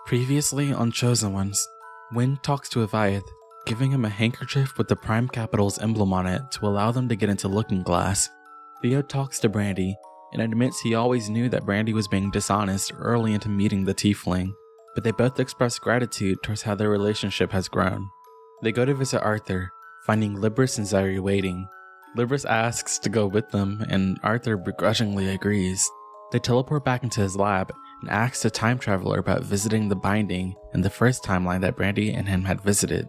Previously on Chosen Ones, Wind talks to Avayath, giving him a handkerchief with the Prime Capital's emblem on it to allow them to get into Looking Glass. Theo talks to Brandy and admits he always knew that Brandy was being dishonest early into meeting the tiefling, but they both express gratitude towards how their relationship has grown. They go to visit Arthur, finding Libris and Zaire waiting. Libris asks to go with them, and Arthur begrudgingly agrees. They teleport back into his lab and asks a time traveler about visiting the Binding in the first timeline that Brandy and him had visited.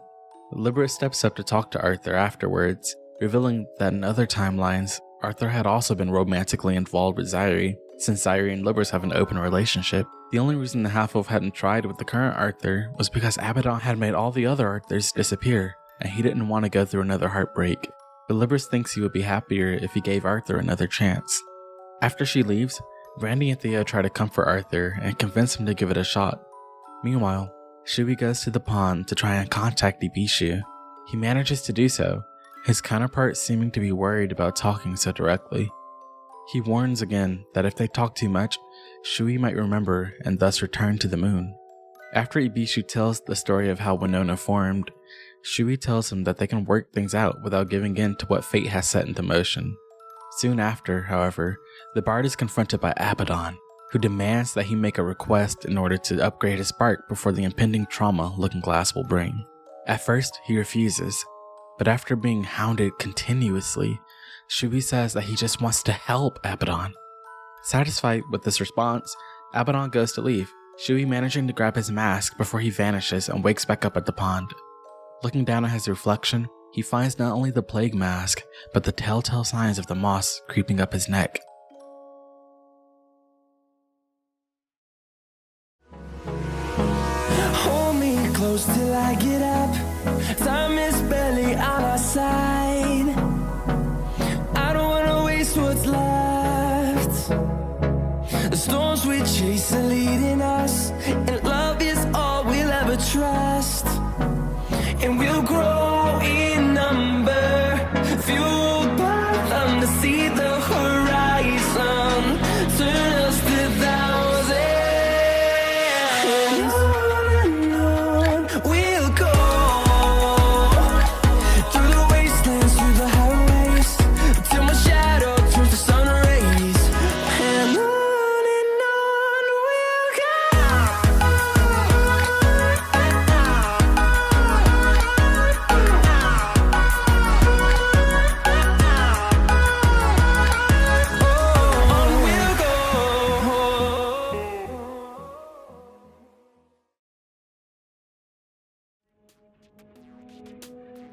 Libris steps up to talk to Arthur afterwards, revealing that in other timelines, Arthur had also been romantically involved with Zaire, since Zaire and Libris have an open relationship. The only reason the half-elf hadn't tried with the current Arthur was because Abaddon had made all the other Arthurs disappear, and he didn't want to go through another heartbreak. But Libris thinks he would be happier if he gave Arthur another chance. After she leaves, Brandy and Theo try to comfort Arthur and convince him to give it a shot. Meanwhile, Shui goes to the pond to try and contact Ibishu. He manages to do so, his counterpart seeming to be worried about talking so directly. He warns again that if they talk too much, Shui might remember and thus return to the moon. After Ibishu tells the story of how Winona formed, Shui tells him that they can work things out without giving in to what fate has set into motion. Soon after, however, the bard is confronted by Abaddon, who demands that he make a request in order to upgrade his spark before the impending trauma Looking Glass will bring. At first, he refuses, but after being hounded continuously, Shui says that he just wants to help Abaddon. Satisfied with this response, Abaddon goes to leave, Shui managing to grab his mask before he vanishes and wakes back up at the pond. Looking down at his reflection, he finds not only the plague mask, but the telltale signs of the moss creeping up his neck. Hold me close till I get up. Time is barely on our side. I don't wanna waste what's left. The storms we chase are leading us, and love is all we'll ever trust. And we'll grow in number, fueled by them to see the horizon, turn us to thousands. And on we'll go, through the wastelands, through the highways, till my shadow turns to sun rays. And on we'll go.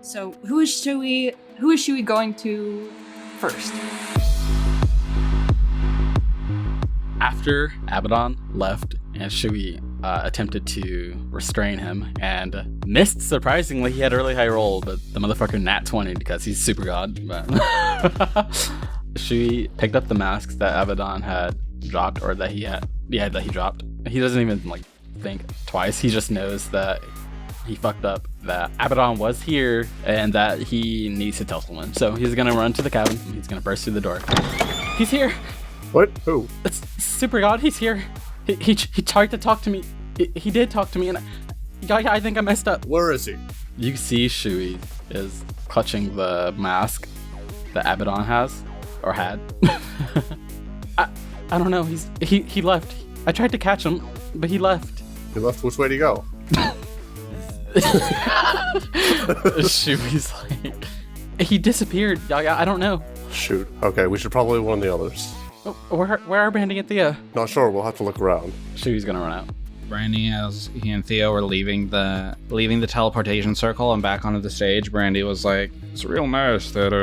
So who is Shui going to first? After Abaddon left and Shui attempted to restrain him and missed, surprisingly, he had a really high roll, but the motherfucker nat 20 because he's super god. But Shui picked up the masks that Abaddon had dropped, or that he dropped. He doesn't even think twice. He just knows that he fucked up, that Abaddon was here and that he needs to tell someone. So he's gonna run to the cabin. He's gonna burst through the door. He's here. What? Who? It's Super God. He's here. He tried to talk to me. He did talk to me, and I think I messed up. Where is he? You see Shui is clutching the mask that Abaddon has, or had. I don't know. He left. I tried to catch him, but he left. He left. Which way to go? Shui's like, he disappeared. I don't know. Shoot. Okay, we should probably warn the others. Where are Brandy and Theo? Not sure. We'll have to look around. Shui's gonna run out. Brandy, as he and Theo were leaving the teleportation circle and back onto the stage, Brandy was like, It's real nice that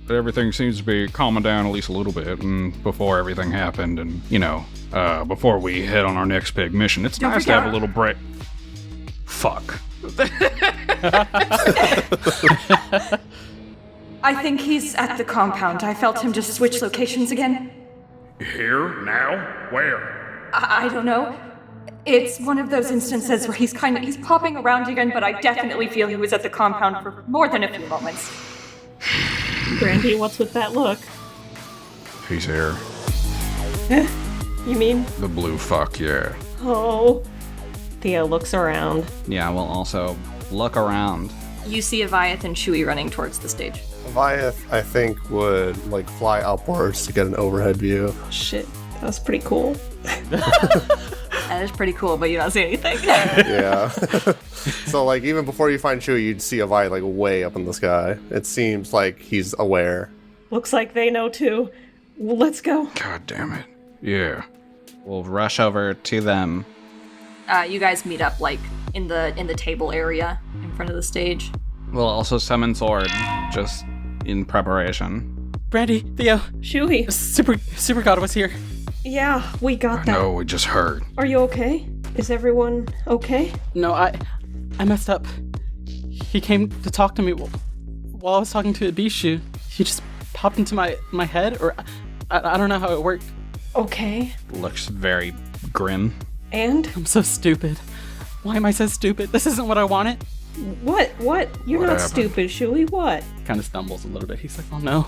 everything seems to be calming down at least a little bit, and before everything happened, and before we head on our next big mission, it's nice to have a little break. Fuck. I think he's at the compound. I felt him just switch locations again. Here? Now? Where? I don't know. It's one of those instances where he's popping around again, but I definitely feel he was at the compound for more than a few moments. Brandy, what's with that look? He's here. You mean? The blue fuck, yeah. Oh, Theo looks around. Yeah, we'll also look around. You see Avayath and Shui running towards the stage. Avayath, I think, would like fly upwards to get an overhead view. Shit, that was pretty cool. That is pretty cool, but you don't see anything. Yeah. So like even before you find Shui, you'd see Avayath like way up in the sky. It seems like he's aware. Looks like they know too. Well, let's go. God damn it. Yeah. We'll rush over to them. You guys meet up like in the table area in front of the stage. We'll also summon Sword, just in preparation. Brandy, Theo, Shui. Super God was here. Yeah, we got that. No, we just heard. Are you okay? Is everyone okay? No, I messed up. He came to talk to me while I was talking to Ibishu. He just popped into my head, or I don't know how it worked. Okay. Looks very grim. And? I'm so stupid. Why am I so stupid? This isn't what I wanted. What? You're What not happened? stupid, Shui. What? Kind of stumbles a little bit. He's like, oh no,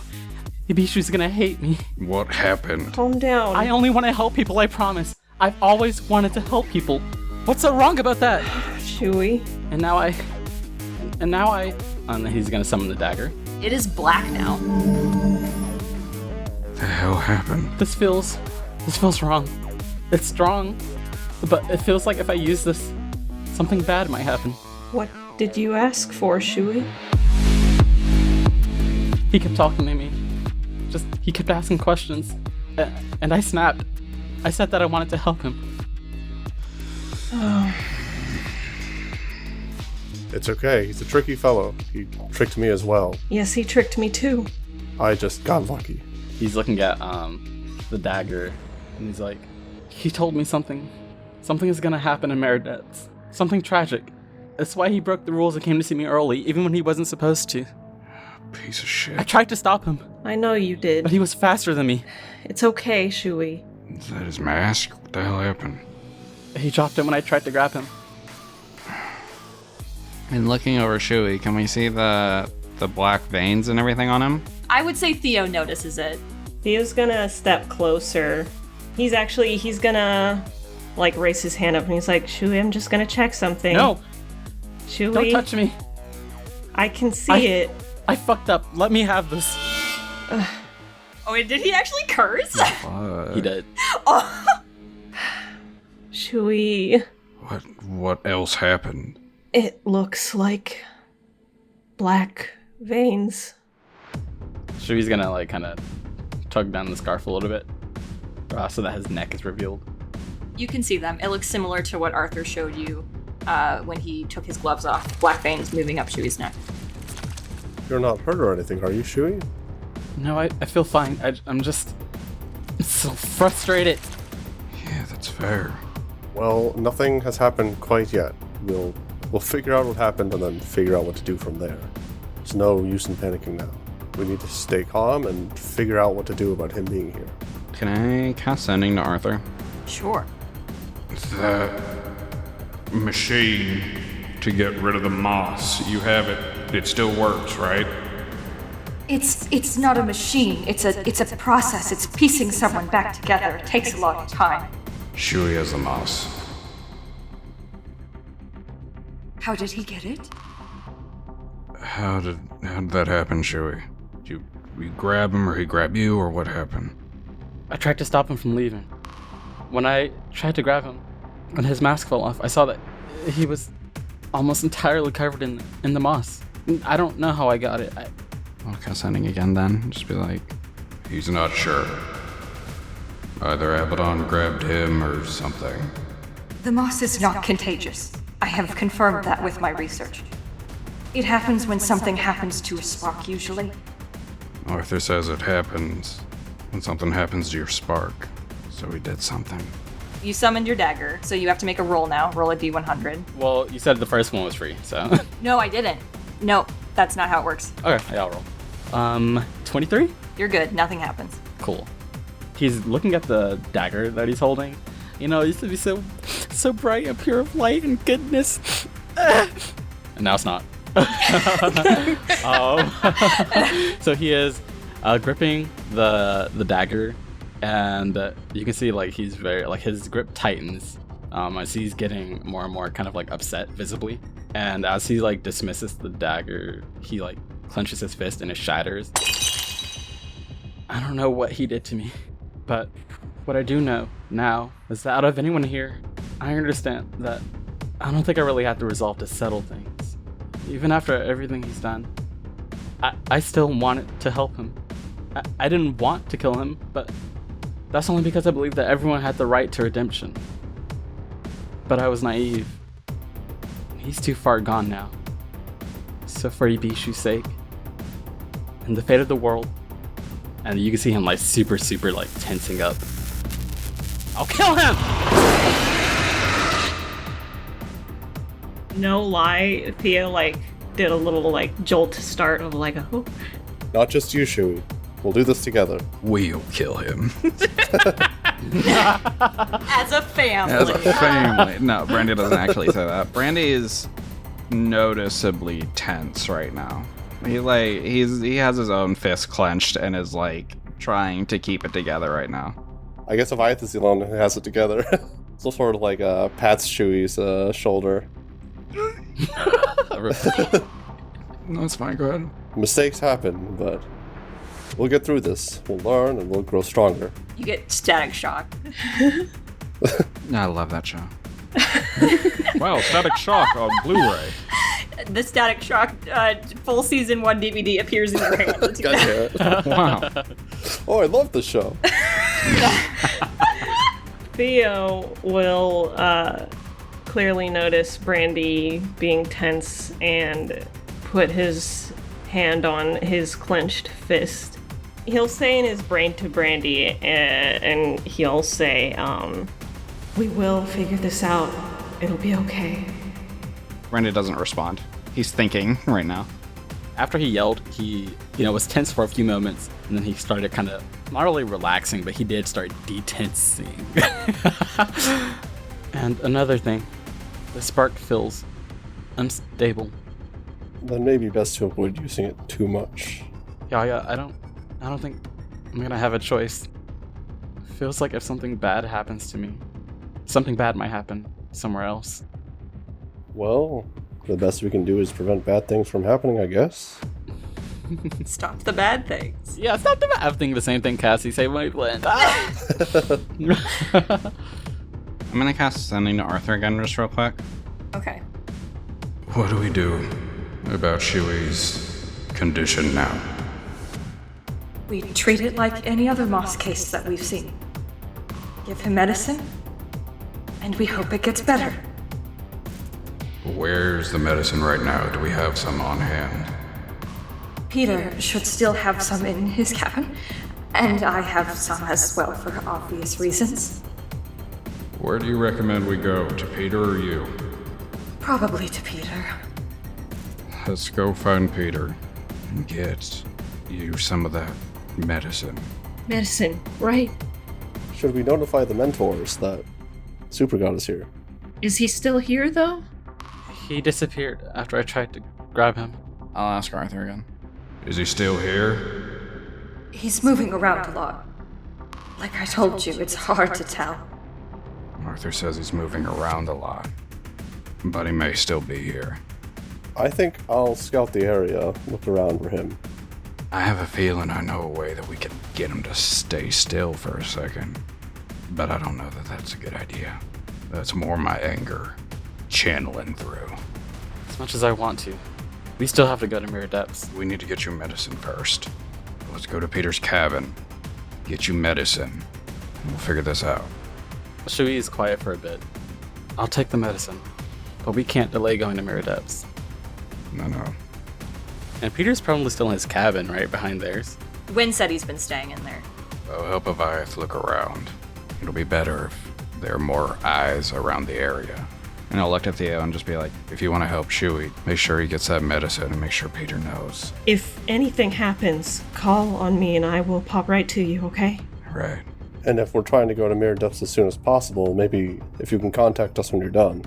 Ibishu's gonna hate me. What happened? Calm down. I only want to help people, I promise. I've always wanted to help people. What's so wrong about that? Shui. And now I... And he's gonna summon the dagger. It is black now. The hell happened? This feels wrong. It's strong, but it feels like if I use this, something bad might happen. What did you ask for, Shui? He kept talking to me. He kept asking questions. And I snapped. I said that I wanted to help him. It's okay. He's a tricky fellow. He tricked me as well. Yes, he tricked me too. I just got lucky. He's looking at the dagger, and he's like, he told me something. Something is gonna happen in Meredith. Something tragic. That's why he broke the rules and came to see me early, even when he wasn't supposed to. Piece of shit. I tried to stop him, I know you did. but he was faster than me. It's okay, Shui. Is that his mask? What the hell happened? He dropped it when I tried to grab him. And looking over Shui, can we see the black veins and everything on him? I would say Theo notices it. Theo's gonna step closer. He's gonna like raise his hand up and he's like, Shui, I'm just gonna check something. No, Shui, don't touch me. I can see it. I fucked up. Let me have this. Oh, wait, did he actually curse? He did. Shui, What else happened? it looks like black veins. Shui's gonna like kind of tug down the scarf a little bit, so that his neck is revealed. You can see them. It looks similar to what Arthur showed you when he took his gloves off. Black veins moving up Shui's neck. You're not hurt or anything, are you, Shui? No, I feel fine. I'm just so frustrated. Yeah, that's fair. Well, nothing has happened quite yet. We'll figure out what happened and then figure out what to do from there. There's no use in panicking now. We need to stay calm and figure out what to do about him being here. Can I cast Sending to Arthur? Sure. That machine to get rid of the moss, you have it. It still works, right? It's not a machine. It's a process. It's piecing someone back together. It takes a lot of time. Shui has the moss. How did he get it? How did that happen, Shui? Did you grab him or he grab you or what happened? I tried to stop him from leaving. When I tried to grab him, when his mask fell off, I saw that he was almost entirely covered in the moss. I don't know how I got it. I'll cast Sending again then. Just be like, He's not sure. Either Abaddon grabbed him or something. The moss is not contagious. I have confirmed that with my research. It happens when something happens to a spark, usually. Arthur says it happens when something happens to your spark. So he did something. You summoned your dagger, so you have to make a roll now. Roll a d100. Well, you said the first one was free, so. No, I didn't. No, that's not how it works. Okay, yeah, I'll roll. 23? You're good. Nothing happens. Cool. He's looking at the dagger that he's holding. You know, it used to be so bright and pure of light and goodness. And now it's not. So he is gripping the dagger, and you can see like he's very like his grip tightens as he's getting more and more kind of like upset visibly. And as he like dismisses the dagger, he like clenches his fist and it shatters. I don't know what he did to me, but what I do know now is that out of anyone here, I understand that I don't think I really have to resolve to settle things. Even after everything he's done, I still wanted to help him. I didn't want to kill him, but that's only because I believed that everyone had the right to redemption. But I was naive. He's too far gone now. So for Ibishu's sake, and the fate of the world, and you can see him like super like tensing up. I'll kill him! No lie, Theo like did a little like jolt start of like a oh. Not just you, Shui. We'll do this together. We'll kill him. As a family. As a family. No, Brandy doesn't actually say that. Brandy is noticeably tense right now. He has his own fist clenched and is like trying to keep it together right now. I guess Avayath is the one who has it together. So sort of like pats Shui's shoulder. No, it's fine, go ahead. Mistakes happen, but we'll get through this. We'll learn and we'll grow stronger. You get static shock. I love that show. Wow, Static Shock on Blu-ray. The Static Shock full season 1 DVD appears in your hand. Gotcha. Wow. Oh, I love the show. Theo will clearly notice Brandy being tense and put his hand on his clenched fist. He'll say in his brain to Brandy, and he'll say, we will figure this out. It'll be okay. Brandy doesn't respond. He's thinking right now. After he yelled, he, was tense for a few moments, and then he started kind of, not really relaxing, but he did start detensing. And another thing, the spark feels unstable. Then maybe best to avoid using it too much. Yeah, I don't think I'm gonna have a choice. Feels like if something bad happens to me, something bad might happen somewhere else. Well, the best we can do is prevent bad things from happening, I guess. Stop the bad things. Yeah, stop the bad thing. The same thing Cassie say my plan. I'm gonna cast Sending to Arthur again just real quick. Okay. What do we do about Shui's condition now? We treat it like any other moss case that we've seen. Give him medicine, and we hope it gets better. Where's the medicine right now? Do we have some on hand? Peter should still have some in his cabin, and I have some as well for obvious reasons. Where do you recommend we go? To Peter or you? Probably to Peter. Let's go find Peter and get you some of that medicine. Medicine, right? Should we notify the mentors that SuperGod is here? Is he still here, though? He disappeared after I tried to grab him. I'll ask Arthur again. Is he still here? He's moving around a lot. Like I told you, it's hard to tell. Arthur says he's moving around a lot, but he may still be here. I think I'll scout the area, look around for him. I have a feeling I know a way that we can get him to stay still for a second, but I don't know that that's a good idea. That's more my anger channeling through. As much as I want to, we still have to go to Mirror Depths. We need to get you medicine first. Let's go to Peter's cabin, get you medicine, and we'll figure this out. Shui is quiet for a bit. I'll take the medicine, but we can't delay going to Mirror Depths. No. And Peter's probably still in his cabin right behind theirs. Wynn said he's been staying in there. I'll help Avayath look around. It'll be better if there are more eyes around the area. And I'll look at Theo and just be like, If you want to help Shui, make sure he gets that medicine and make sure Peter knows. If anything happens, call on me and I will pop right to you, okay? Right. And if we're trying to go to Mirror Depths as soon as possible, maybe if you can contact us when you're done,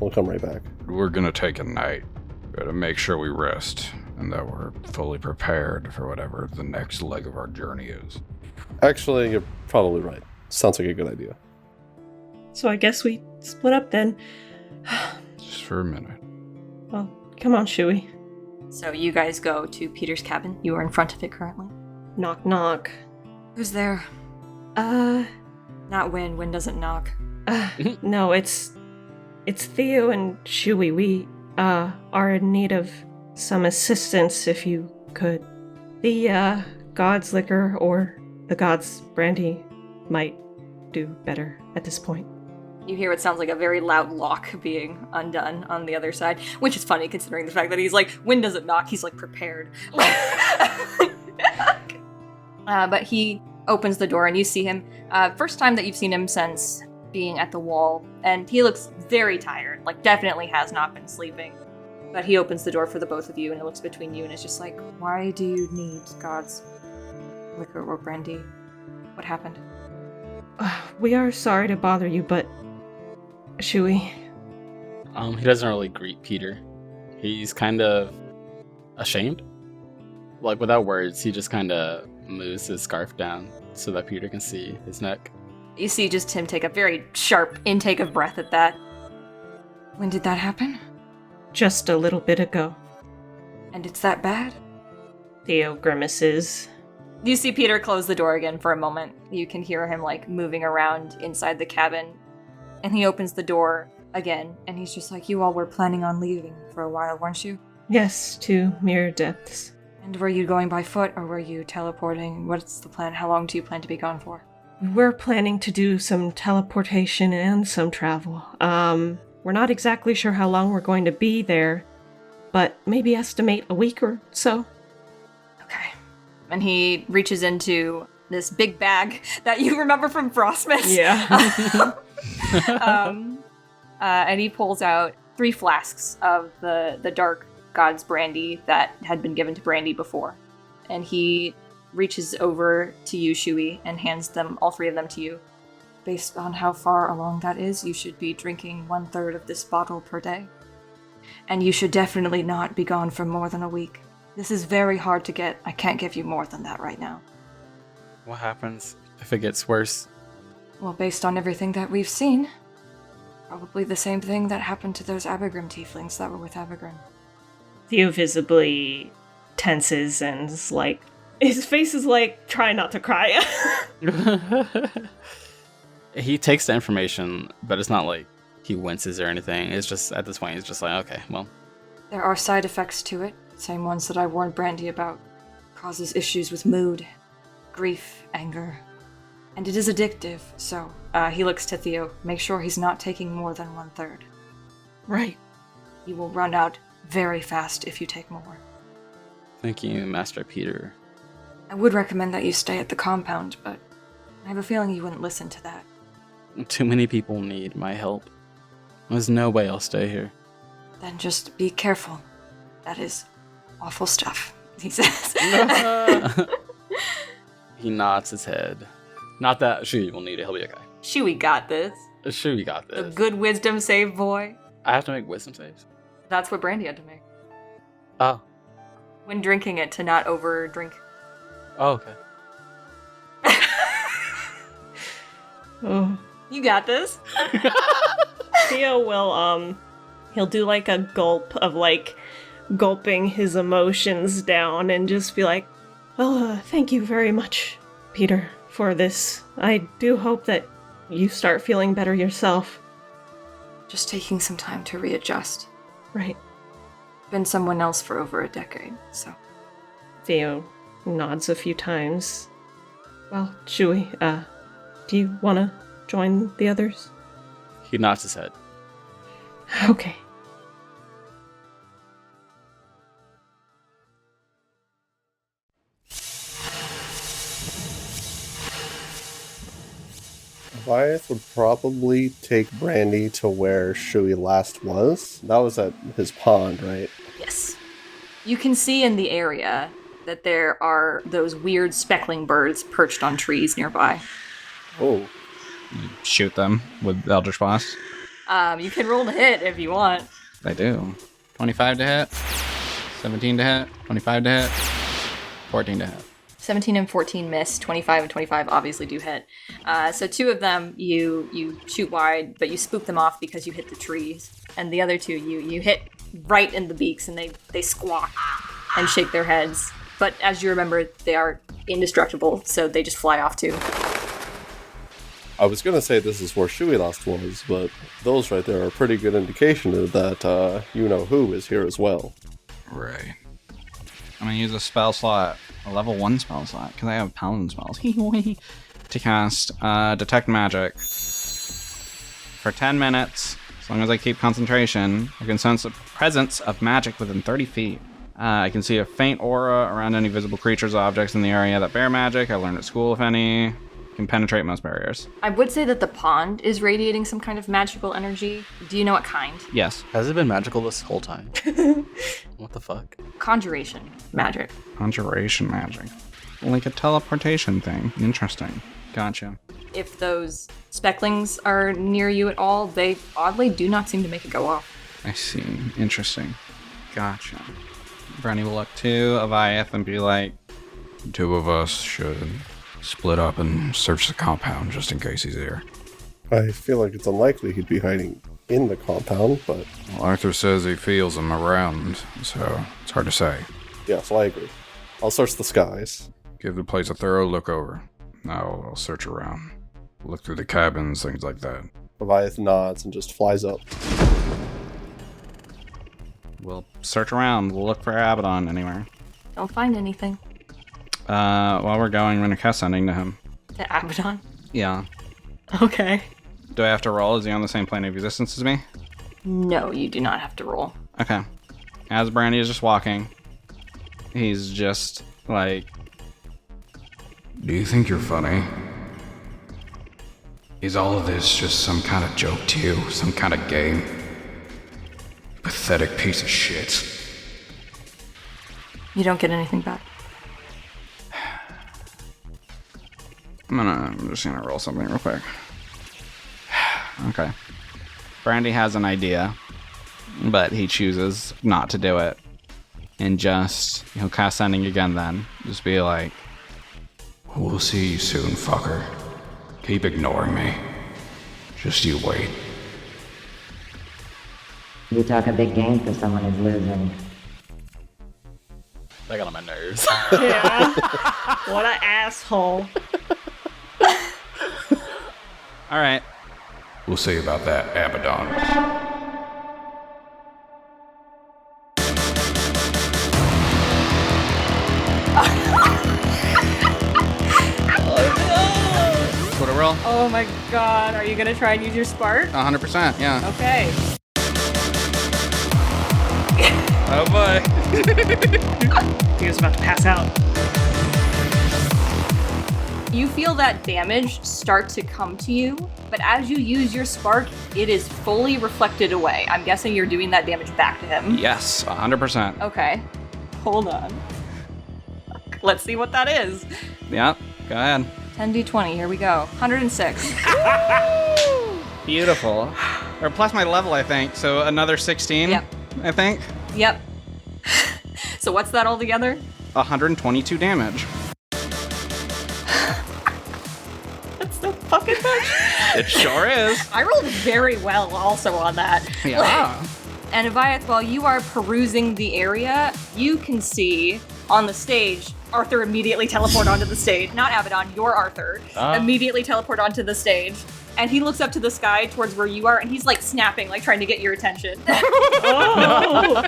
we'll come right back. We're gonna take a night. Gotta make sure we rest and that we're fully prepared for whatever the next leg of our journey is. Actually, you're probably right. Sounds like a good idea. So I guess we split up then. Just for a minute. Well, come on, Shui. So you guys go to Peter's cabin. You are in front of it currently. Knock, knock. Who's there? Not Win. Win doesn't knock. No, it's Theo and Shui. We, are in need of some assistance, if you could. The, God's liquor or the God's brandy might do better at this point. You hear what sounds like a very loud lock being undone on the other side, which is funny considering the fact that he's like, Win doesn't knock, he's like prepared. But he opens the door and you see him. First time that you've seen him since being at the wall, and he looks very tired, like definitely has not been sleeping. But he opens the door for the both of you and it looks between you and is just like, why do you need God's liquor or brandy? What happened? We are sorry to bother you, but Shui. He doesn't really greet Peter. He's kind of ashamed. Like, without words, he just kind of moves his scarf down so that Peter can see his neck. You see just him take a very sharp intake of breath at that. When did that happen? Just a little bit ago. And it's that bad? Theo grimaces. You see Peter close the door again for a moment. You can hear him, like, moving around inside the cabin. And he opens the door again, and he's just like, you all were planning on leaving for a while, weren't you? Yes, to Mirror Depths. And were you going by foot, or were you teleporting? What's the plan? How long do you plan to be gone for? We're planning to do some teleportation and some travel. We're not exactly sure how long we're going to be there, but maybe estimate a week or so. Okay. And he reaches into this big bag that you remember from Frostmas. Yeah. And he pulls out 3 flasks of the dark God's brandy that had been given to Brandy before. And he reaches over to you, Shui, and hands them, all 3 of them to you. Based on how far along that is, you should be drinking 1/3 of this bottle per day. And you should definitely not be gone for more than a week. This is very hard to get. I can't give you more than that right now. What happens if it gets worse? Well, based on everything that we've seen, probably the same thing that happened to those Abigrim tieflings that were with Abigrim. Theo visibly tenses and is like, his face is like, try not to cry. He takes the information, but it's not like he winces or anything. It's just, at this point, he's just like, okay, well. There are side effects to it, same ones that I warned Brandy about. Causes issues with mood, grief, anger. And it is addictive, so he looks to Theo. Make sure he's not taking more than 1/3. Right. You will run out very fast if you take more. Thank you, Master Peter. I would recommend that you stay at the compound, but I have a feeling you wouldn't listen to that. Too many people need my help. There's no way I'll stay here. Then just be careful. That is awful stuff, he says. He nods his head. Not that Shui will need it, he'll be okay. Shui got this. Shui got The this. good wisdom save boy. I have to make wisdom saves. That's what Brandy had to make. Oh. When drinking it, to not over drink. Oh, okay. Oh. You got this. Theo will, he'll do like a gulp of like gulping his emotions down and just be like, well, thank you very much, Peter, for this. I do hope that you start feeling better yourself. Just taking some time to readjust. Right. Been someone else for over a decade, so. Theo nods a few times. Well, Shui, do you want to join the others? He nods his head. Okay. Avayath would probably take Brandy to where Shui last was. That was at his pond, right? Yes. You can see in the area that there are those weird speckling birds perched on trees nearby. Oh. Shoot them with Eldritch Blast. You can roll to hit if you want. I do. 25 to hit. 17 to hit. 25 to hit. 14 to hit. 17 and 14 miss. 25 and 25 obviously do hit. So 2 of them you shoot wide, but you spook them off because you hit the trees. And the other 2 you hit right in the beaks, and they squawk and shake their heads. But as you remember, they are indestructible, so they just fly off too. I was going to say this is where Shui last was, but those right there are a pretty good indication that you-know-who is here as well. Right. I'm going to use a spell slot, a level 1 spell slot, because I have paladin spells, to cast Detect Magic. For 10 minutes, as long as I keep concentration, I can sense the presence of magic within 30 feet. I can see a faint aura around any visible creatures or objects in the area that bear magic. I learned at school, if any. Can penetrate most barriers. I would say that the pond is radiating some kind of magical energy. Do you know what kind? Yes. Has it been magical this whole time? What the fuck? Conjuration magic. Conjuration magic. Like a teleportation thing. Interesting. Gotcha. If those specklings are near you at all, they oddly do not seem to make it go off. I see. Interesting. Gotcha. Brandy will look to Avayath and be like, 2 of us should split up and search the compound just in case he's here. I feel like it's unlikely he'd be hiding in the compound, but... Well, Arthur says he feels him around, so it's hard to say. Yes, I agree. I'll search the skies. Give the place a thorough look over. Now I'll search around. Look through the cabins, things like that. Avayath nods and just flies up. we'll search around. We'll look for Abaddon anywhere. Don't find anything. While we're going, we're gonna cast Sending to him. To Abaddon? Yeah. Okay. Do I have to roll? Is he on the same plane of existence as me? No, you do not have to roll. Okay. As Brandy is just walking, he's just like... Do you think you're funny? Is all of this just some kind of joke to you? Some kind of game? Pathetic piece of shit. You don't get anything back. I'm just gonna roll something real quick. Okay. Brandy has an idea, but he chooses not to do it. And just, he'll cast Sending again then. Just be like, We'll see you soon, fucker. Keep ignoring me. Just you wait. You talk a big game for someone who's losing. That got on my nerves. Yeah. What an asshole. alright. We'll see about that, Abaddon. What a roll? Oh my god, are you gonna try and use your spark? 100%, yeah. Okay. Oh boy. He was about to pass out. You feel that damage start to come to you, but as you use your spark, it is fully reflected away. I'm guessing you're doing that damage back to him. Yes, 100%. Okay. Hold on. Let's see what that is. Yep, go ahead. 10d20, here we go. 106. Beautiful. Or plus my level, I think. So another 16, Yep. I think. Yep. So what's that all together? 122 damage. That's so fucking much. It sure is. I rolled very well also on that. Yeah. And Avayath, while you are perusing the area, you can see on the stage Arthur immediately teleport onto the stage. Not Abaddon, your Arthur. Immediately teleport onto the stage. And he looks up to the sky towards where you are, and he's like snapping, like trying to get your attention. Oh!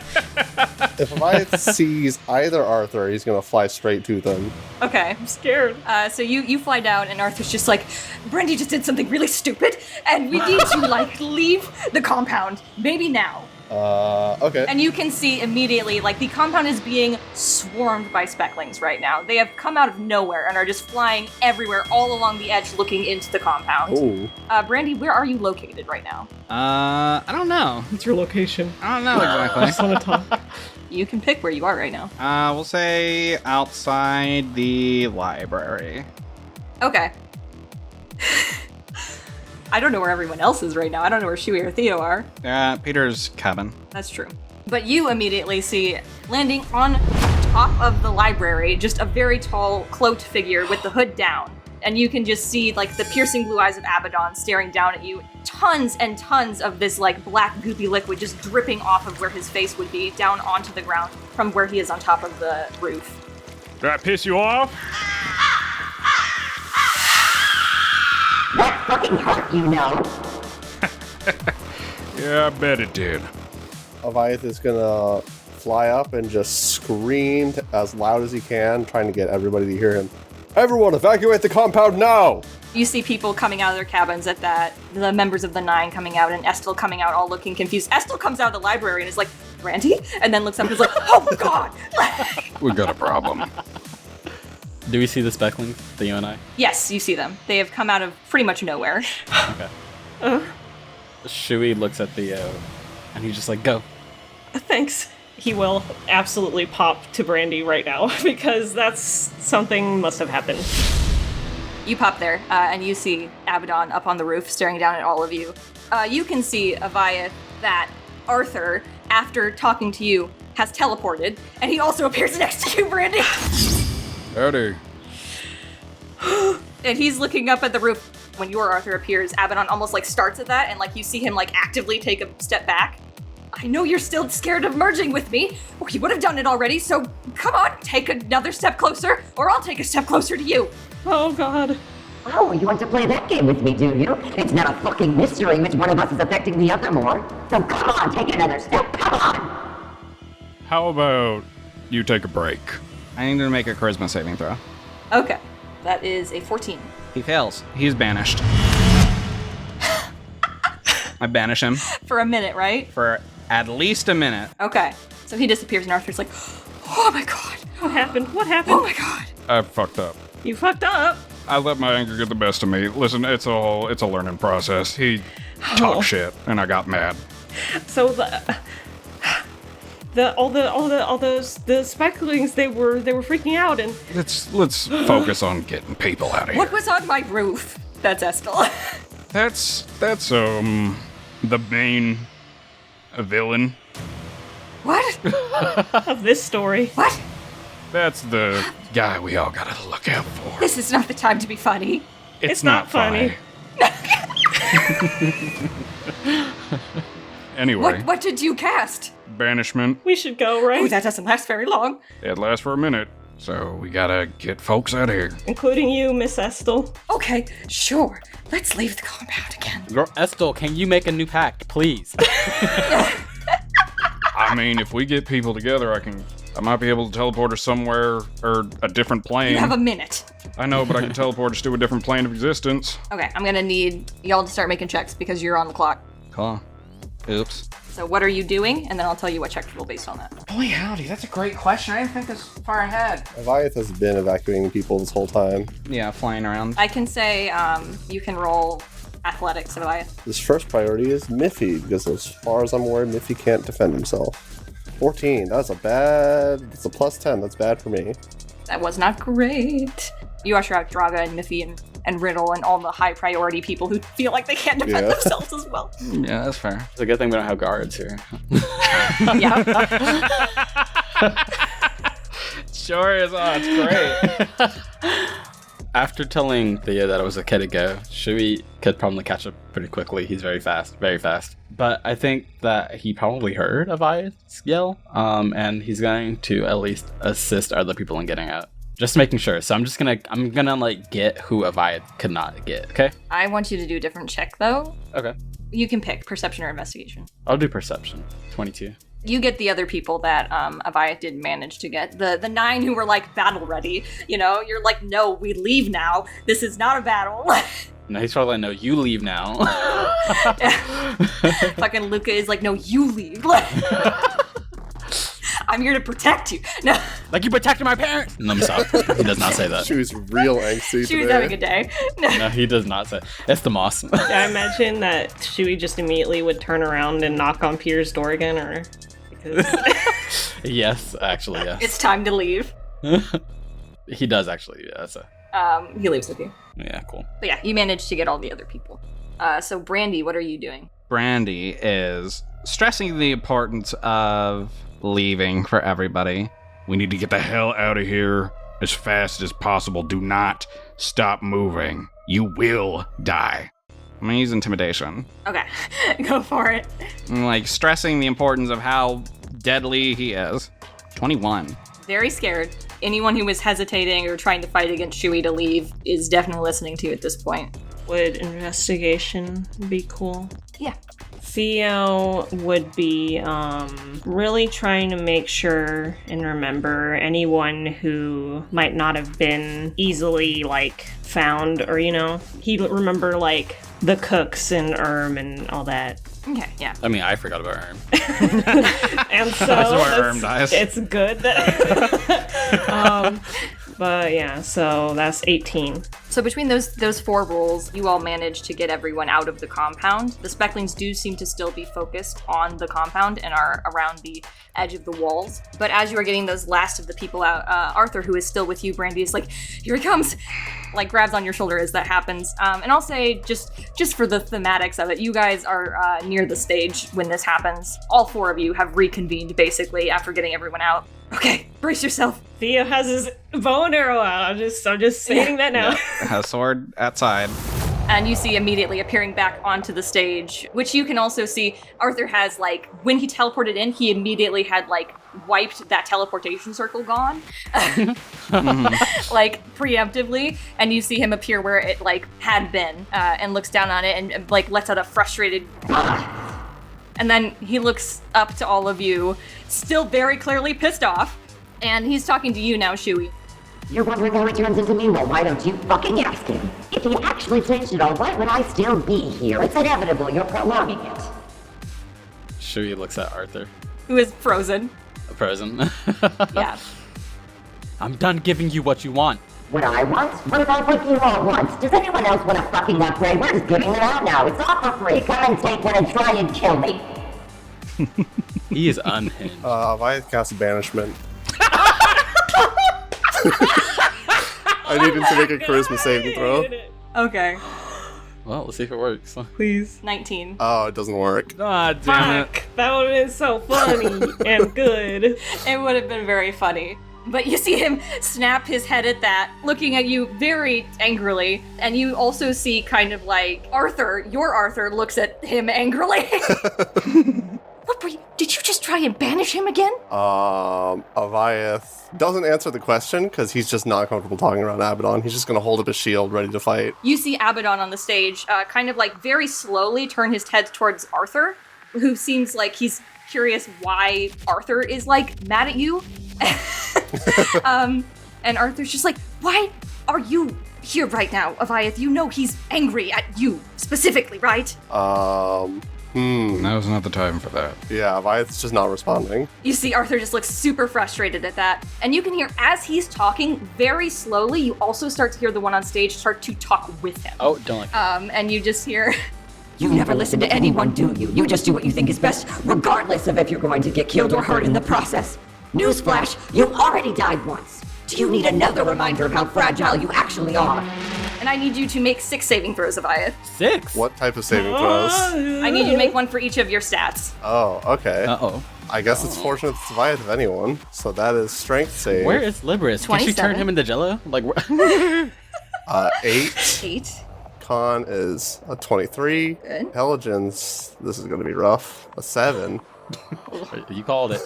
If Avayath sees either Arthur, he's gonna fly straight to them. Okay. I'm scared. So you fly down, and Arthur's just like, Brandy just did something really stupid, and we need to like leave the compound. Maybe now. Okay. And you can see immediately, like, the compound is being swarmed by specklings right now. They have come out of nowhere and are just flying everywhere, all along the edge, looking into the compound. Ooh. Brandy, where are you located right now? I don't know. What's your location? I don't know I exactly. just want to talk. You can pick where you are right now. We'll say outside the library. Okay. I don't know where everyone else is right now. I don't know where Shui or Theo are. Peter's cabin. That's true. But you immediately see, landing on top of the library, just a very tall, cloaked figure with the hood down. And you can just see, like, the piercing blue eyes of Abaddon staring down at you. Tons and tons of this, like, black goopy liquid just dripping off of where his face would be, down onto the ground from where he is on top of the roof. Did I piss you off? That fucking hurt, you know. Yeah, I bet it did. Avayath is gonna fly up and just scream as loud as he can, trying to get everybody to hear him. Everyone, evacuate the compound now! You see people coming out of their cabins at that, the members of the Nine coming out, and Estel coming out all looking confused. Estel comes out of the library and is like, Brandy? And then looks up and is like, oh my god! We got a problem. Do we see the specklings, Theo and I? Yes, you see them. They have come out of pretty much nowhere. Okay. Shui looks at Theo, and he's just like, go. Thanks. He will absolutely pop to Brandy right now, because that's something must have happened. You pop there, and you see Abaddon up on the roof staring down at all of you. You can see, Avayath, that Arthur, after talking to you, has teleported, and he also appears next to you, Brandy. Howdy. And he's looking up at the roof. When your Arthur appears, Abaddon almost like starts at that, and like you see him like actively take a step back. I know you're still scared of merging with me. Well, you would have done it already, so come on, take another step closer, or I'll take a step closer to you. Oh god. Oh, you want to play that game with me, do you? It's not a fucking mystery which one of us is affecting the other more. So come on, take another step, come on! How about you take a break? I need to make a charisma saving throw. Okay, that is a 14. He fails. He's banished. I banish him For a minute, right? for at least a minute. Okay, so he disappears, and Arthur's like, oh my god, What happened? What happened? oh my god. I fucked up. You fucked up. I let my anger get the best of me. Listen, it's a learning process. He talked shit, and I got mad. So all the specklings, they were freaking out, and Let's focus on getting people out of here. What was on my roof? That's Estel. That's the main villain. What? of this story. What? That's the guy we all gotta look out for. This is not the time to be funny. It's not funny. Anyway, What did you cast? banishment. We should go, Oh, right? that doesn't last very long. It lasts for a minute, so we gotta get folks out of here. Including you, Miss Estel. Okay, sure. Let's leave the compound again. Estel, can you make a new pact, please? I mean, if we get people together, I might be able to teleport us somewhere or a different plane. You have a minute. I know, but I can teleport us to a different plane of existence. Okay, I'm gonna need y'all to start making checks because you're on the clock. Cool. Oops. So what are you doing? And then I'll tell you what check to roll based on that. Holy howdy, that's a great question. I didn't think this far ahead. Avayath has been evacuating people this whole time. Yeah, flying around. I can say you can roll athletics, Avayath. His first priority is Miffy, because as far as I'm aware, Miffy can't defend himself. 14, that's a plus 10, that's bad for me. That was not great. You usher out Draga and Miffy and Riddle and all the high priority people who feel like they can't defend Yeah. themselves as well. Yeah, that's fair. It's a good thing we don't have guards here. Yeah. Sure is. Oh, it's great. After telling Theo that it was okay to go, Shui could probably catch up pretty quickly. He's very fast, very fast. But I think that he probably heard Avayath's yell, and he's going to at least assist other people in getting out. Just making sure. So I'm gonna like get who Avayath could not get. Okay. I want you to do a different check though. Okay. You can pick perception or investigation. I'll do perception. 22. You get the other people that Avayath didn't manage to get. The 9 who were like battle ready. You know, you're like, no, we leave now. This is not a battle. No, he's probably like, no, you leave now. Fucking Luca is like, no, you leave. I'm here to protect you. No, Like you protected my parents. No, I'm sorry. He does not say that. She was real angsty she was today. having a day. No. No, he does not say. It's the moss. I imagine that Shui just immediately would turn around and knock on Peter's door again, or because Yes, actually, yes. It's time to leave. He does actually. Yeah, that's a. He leaves with you. Yeah, cool. But yeah, you managed to get all the other people. So Brandy, what are you doing? Brandy is stressing the importance of leaving for everybody. We need to get the hell out of here as fast as possible. Do not stop moving. You will die. I'm gonna use intimidation. Okay, go for it. I'm like stressing the importance of how deadly he is. 21. Very scared. Anyone who was hesitating or trying to fight against Shui to leave is definitely listening to you at this point. Would investigation be cool? Yeah. Theo would be really trying to make sure and remember anyone who might not have been easily found, or he'd remember the cooks and and all that. Okay, yeah. I mean, I forgot about Erm. And so That's where Erm dies. It's good that but yeah, so that's 18. So between those 4 rolls, you all managed to get everyone out of the compound. The Specklings do seem to still be focused on the compound and are around the edge of the walls. But as you are getting those last of the people out, Arthur, who is still with you, Brandy, is like, here he comes! Grabs on your shoulder as that happens. And I'll say, just for the thematics of it, you guys are near the stage when this happens. All 4 of you have reconvened, basically, after getting everyone out. Okay, brace yourself. Theo has his bow and arrow out. I'm just saying that now. Has sword outside. And you see immediately appearing back onto the stage, which you can also see Arthur has, when he teleported in, he immediately had, wiped that teleportation circle gone. Preemptively. And you see him appear where it, had been, and looks down on it and, lets out a frustrated... And then he looks up to all of you, still very clearly pissed off. And he's talking to you now, Shui. You're wondering how he turns into me? Well, why don't you fucking ask him? If he actually changed it all, why would I still be here? It's inevitable. You're prolonging it. Shui looks at Arthur. Who is frozen. Frozen. Yeah. I'm done giving you what you want. What I want? What about what you all want? Does anyone else want a fucking upgrade? We're just giving it out now. It's all for free. Come and take one and try and kill me. He is unhinged. Avayath cast banishment. I need him to make a charisma saving throw. Okay. Well, let's see if it works. Please. 19. Oh, it doesn't work. Ah, damn it. Fuck. That would have been so funny and good. It would have been very funny. But you see him snap his head at that, looking at you very angrily. And you also see kind of Arthur, your Arthur, looks at him angrily. What were you? Did you just try and banish him again? Avayath doesn't answer the question because he's just not comfortable talking around Abaddon. He's just going to hold up his shield ready to fight. You see Abaddon on the stage, kind of very slowly turn his head towards Arthur, who seems like he's curious why Arthur is mad at you. And Arthur's just why are you here right now, Avayath? You know he's angry at you specifically, right? Now's not the time for that. Yeah, Avayath's just not responding. You see Arthur just looks super frustrated at that. And you can hear, as he's talking, very slowly, you also start to hear the one on stage start to talk with him. Oh, don't like that. And you just hear... You never listen to anyone, do you? You just do what you think is best, regardless of if you're going to get killed or hurt in the process. Newsflash, you already died once. Do you need another reminder of how fragile you actually are? And I need you to make 6 saving throws, Avayath. 6? What type of saving throws? I need you to make one for each of your stats. Oh, okay. Uh-oh. I guess it's fortunate it's Avayath of anyone. So that is strength save. Where is Liberus? Can she 27. turn him into Jello? 8. 8. Con is a 23. Good. Intelligence, this is going to be rough. A 7. You called it.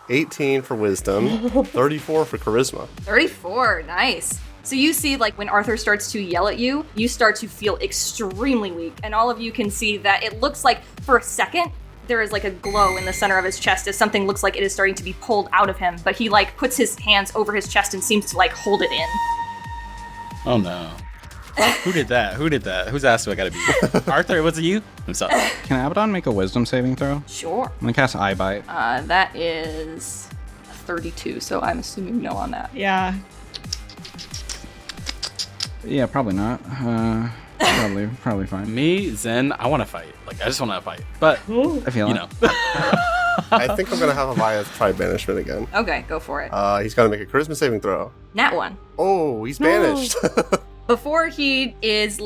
18 for wisdom. 34 for charisma. 34, nice. So you see, when Arthur starts to yell at you, you start to feel extremely weak. And all of you can see that it looks like, for a second, there is a glow in the center of his chest as something looks like it is starting to be pulled out of him. But he, puts his hands over his chest and seems to, hold it in. Oh, no. Who did that? Whose ass do I gotta be? Arthur, was it you? I'm sorry. Can Abaddon make a wisdom saving throw? Sure. I'm gonna cast Eye Bite. That is 32, so I'm assuming no on that. Yeah. Yeah, probably not. Probably fine. Me, Zen, I want to fight. I just want to fight. But, Ooh. I feel you it. know. I think I'm going to have Avayath try banishment again. Okay, go for it. He's got to make a charisma saving throw. Nat 1. Oh, he's banished. Before he is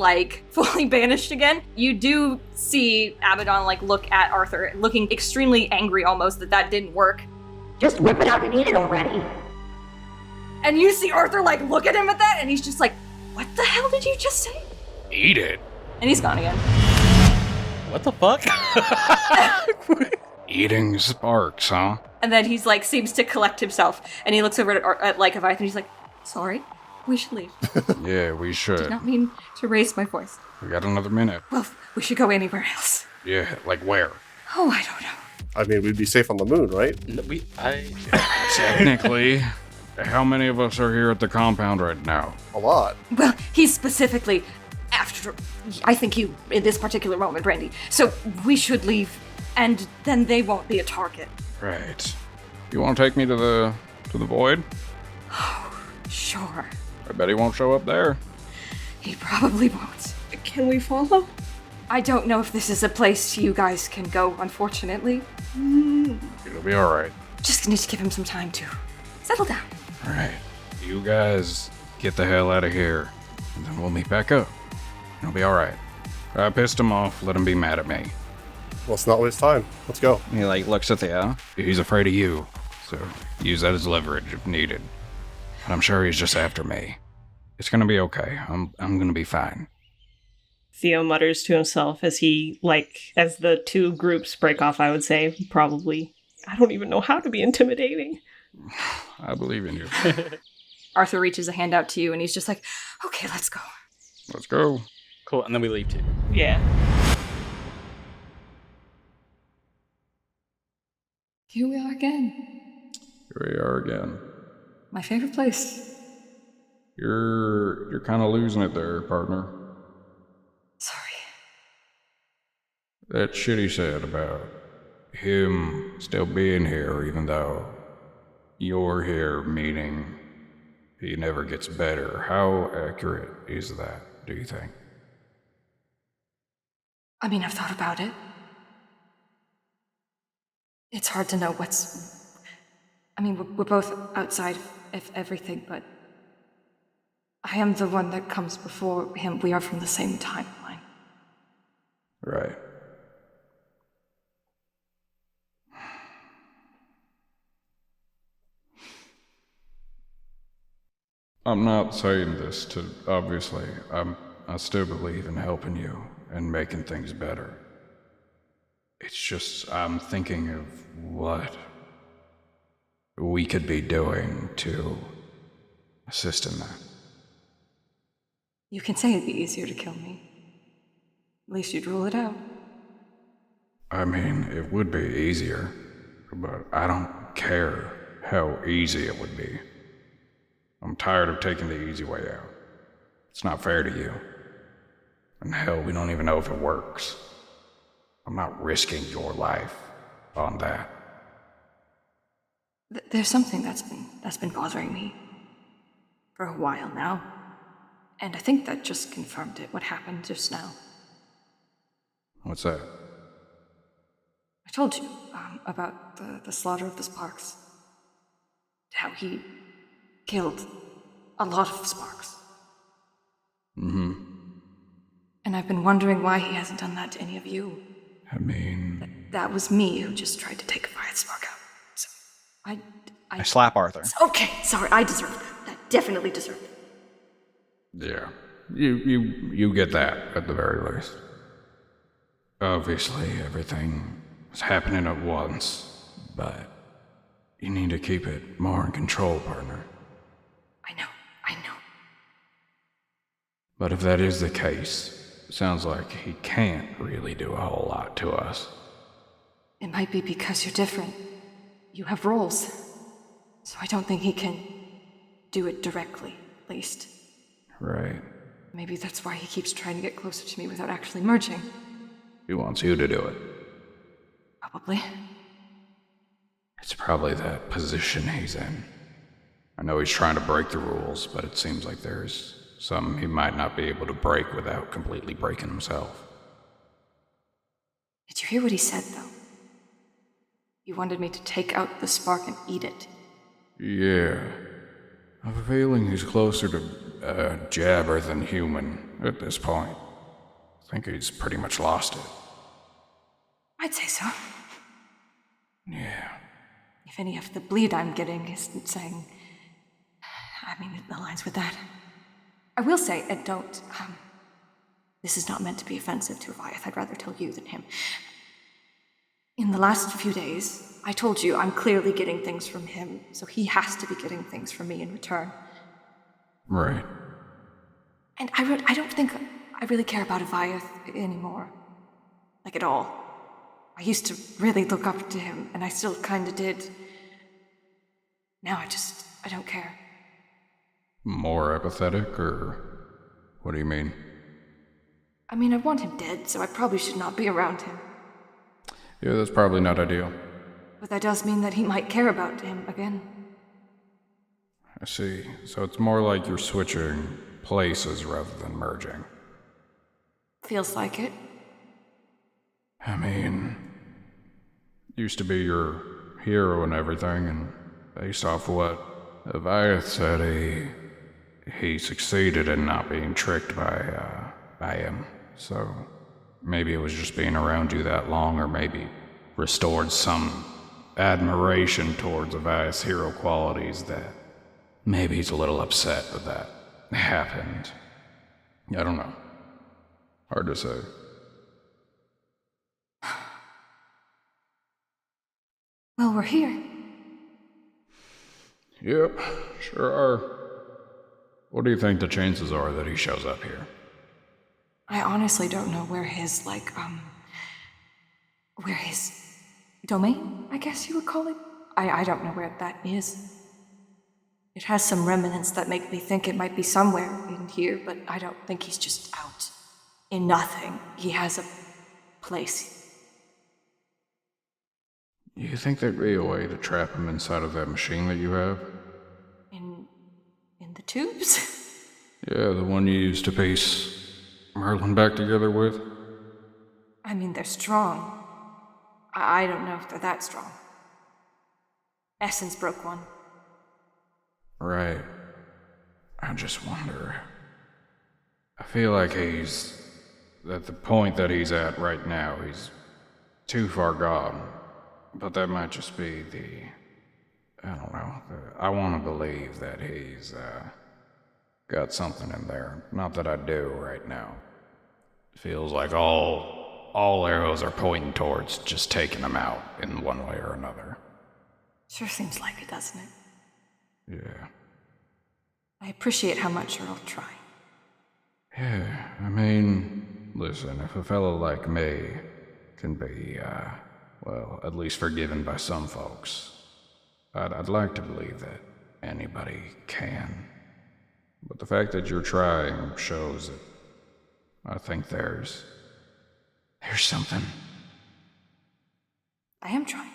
fully banished again, you do see Abaddon look at Arthur, looking extremely angry almost that didn't work. Just whip it out and eat it already. And you see Arthur, like, look at him at that, and he's just like, what the hell did you just say? Eat it. And he's gone again. What the fuck? Eating sparks, huh? And then he's like, seems to collect himself, and he looks over at like Avayath, and he's like, sorry, we should leave. Yeah, we should. Did not mean to raise my voice. We got another minute. Well, we should go anywhere else. Yeah, like where? Oh, I don't know. I mean, we'd be safe on the moon, right? No, Technically, how many of us are here at the compound right now? A lot. Well, he's specifically after, I think you, in this particular moment, Brandy. So we should leave, and then they won't be a target. Right. You want to take me to the void? Sure. I bet he won't show up there. He probably won't. Can we follow? I don't know if this is a place you guys can go, unfortunately. It'll be alright. Just need to give him some time to settle down. Alright. You guys get the hell out of here, and then we'll meet back up. It'll be alright. I pissed him off, let him be mad at me. Let's not waste time. Let's go. He like looks at Theo. He's afraid of you, so use that as leverage if needed. But I'm sure he's just after me. It's gonna be okay. I'm gonna be fine. Theo mutters to himself as as the two groups break off, I would say, probably. I don't even know how to be intimidating. I believe in you. Arthur reaches a hand out to you, and he's just like, okay, let's go. Let's go. Cool, and then we leave too. Yeah. Here we are again. Here we are again. My favorite place. You're kind of losing it there, partner. Sorry. That shit he said about him still being here even though you're here, meaning he never gets better. How accurate is that, do you think? I mean, I've thought about it. It's hard to know what's... I mean, we're both outside of everything, but I am the one that comes before him. We are from the same timeline. Right. I'm not saying this to, obviously, I still believe in helping you and making things better. It's just, I'm thinking of what we could be doing to assist in that. You can say it'd be easier to kill me. At least you'd rule it out. I mean, it would be easier, but I don't care how easy it would be. I'm tired of taking the easy way out. It's not fair to you. And hell, we don't even know if it works. I'm not risking your life on that. There's something that's been bothering me for a while now. And I think that just confirmed it, what happened just now. What's that? I told you about the slaughter of the Sparks. How he killed a lot of Sparks. Mm-hmm. And I've been wondering why he hasn't done that to any of you. I mean... That was me who just tried to take Avayath's Spark out. So, I slap Arthur. Okay, sorry, I deserve that. That definitely deserved it. Yeah. You get that, at the very least. Obviously, everything is happening at once, but you need to keep it more in control, partner. I know. But if that is the case, it sounds like he can't really do a whole lot to us. It might be because you're different. You have roles. So I don't think he can do it directly, at least. Right. Maybe that's why he keeps trying to get closer to me without actually merging. He wants you to do it. Probably. It's probably that position he's in. I know he's trying to break the rules, but it seems like there's some he might not be able to break without completely breaking himself. Did you hear what he said, though? He wanted me to take out the spark and eat it. Yeah. I have a feeling he's closer to jabber than human at this point. I think he's pretty much lost it. I'd say so. Yeah. if any of the bleed I'm getting is saying... I mean, it aligns with that. I will say, and don't... this is not meant to be offensive to Avayath. I'd rather tell you than him. In the last few days, I told you I'm clearly getting things from him, so he has to be getting things from me in return. Right. And I don't think I really care about Avayath anymore. Like, at all. I used to really look up to him, and I still kinda did. Now I don't care. More apathetic, or what do you mean? I mean, I want him dead, so I probably should not be around him. Yeah, that's probably not ideal. But that does mean that he might care about him again. I see. So it's more like you're switching places rather than merging. Feels like it. I mean, used to be your hero and everything, and based off what Avayath said, he succeeded in not being tricked by him. So maybe it was just being around you that long, or maybe restored some admiration towards Avayath's hero qualities that maybe he's a little upset that that happened. I don't know. Hard to say. Well, we're here. Yep, sure are. What do you think the chances are that he shows up here? I honestly don't know where his, where his domain, I guess you would call it? I don't know where that is. It has some remnants that make me think it might be somewhere in here, but I don't think he's just out in nothing. He has a place. You think there'd be a way to trap him inside of that machine that you have? In the tubes? Yeah, the one you used to piece Merlin back together with? I mean, they're strong. I don't know if they're that strong. Essence broke one. Right. I just wonder. I feel like he's... at the point that he's at right now, he's too far gone. But that might just be I don't know. I want to believe that he's, got something in there. Not that I do right now. It feels like all arrows are pointing towards just taking him out in one way or another. Sure seems like it, doesn't it? Yeah. I appreciate how much you're all trying. Yeah, I mean, listen, if a fellow like me can be, well, at least forgiven by some folks, I'd like to believe that anybody can. But the fact that you're trying shows that I think there's something. I am trying.